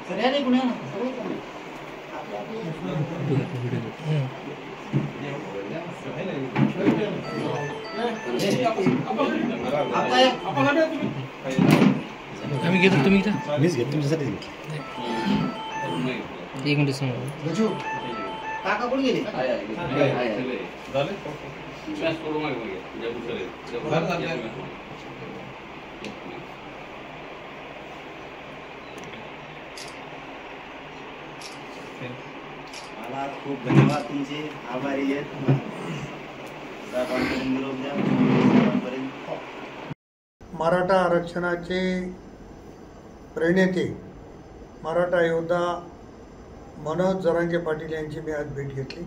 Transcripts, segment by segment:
सगळ्यांनी कुणा आम्ही घेतो, तुम्ही घ्या. मीच घेतो तुमच्यासाठी घेतलं. एक मिनिट सांगा. गजू काका कुठे गेले? मला खूप धन्यवाद तुमचे, आभारी आहेत. साहेबांपर्यंत निरोप द्या. मराठा आरक्षणाचे प्रणेते मराठा योद्धा मनोज जरांगे पाटील यांची मी आज भेट घेतली.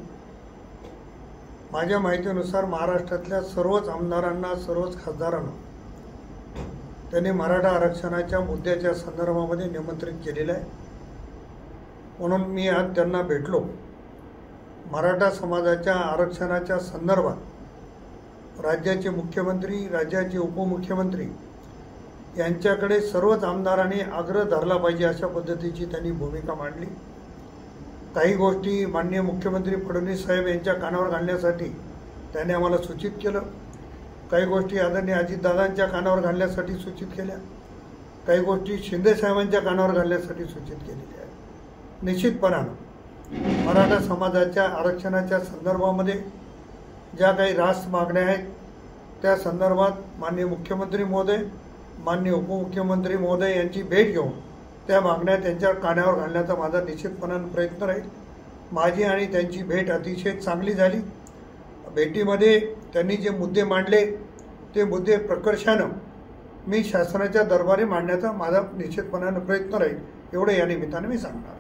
माझ्या माहितीनुसार महाराष्ट्रातल्या सर्वच आमदारांना, सर्वच खासदारांना त्यांनी मराठा आरक्षणाच्या मुद्द्याच्या संदर्भामध्ये निमंत्रित केलेलं आहे. म्हणून मी आज त्यांना भेटलो. मराठा समाजाच्या आरक्षणाच्या संदर्भात राज्याचे मुख्यमंत्री, राज्याचे उपमुख्यमंत्री यांच्याकडे सर्वच आमदारांनी आग्रह धरला पाहिजे अशा पद्धतीची त्यांनी भूमिका मांडली. काही गोष्टी माननीय मुख्यमंत्री फडणवीस साहेब यांच्या कानावर घालण्यासाठी त्यांनी आम्हाला सूचित केलं. काही गोष्टी आदरणीय अजितदादांच्या कानावर घालण्यासाठी सूचित केल्या. काही गोष्टी शिंदे साहेबांच्या कानावर घालण्यासाठी सूचित केलेल्या आहेत. निश्चितपणानं मराठा समाजाच्या आरक्षणाच्या संदर्भामध्ये ज्या काही रास्त मागण्या आहेत त्या संदर्भात माननीय मुख्यमंत्री महोदय, माननीय उपमुख्यमंत्री महोदय यांची भेट घेऊन त्या मागण्या त्यांच्या कानावर घालण्याचा माझा निश्चितपणानं प्रयत्न राहील. माझी आणि त्यांची भेट अतिशय चांगली झाली. भेटीमध्ये त्यांनी जे मुद्दे मांडले ते मुद्दे प्रकर्षानं मी शासनाच्या दरबारी मांडण्याचा माझा निश्चितपणानं प्रयत्न राहील, एवढं या निमित्तानं मी सांगणार.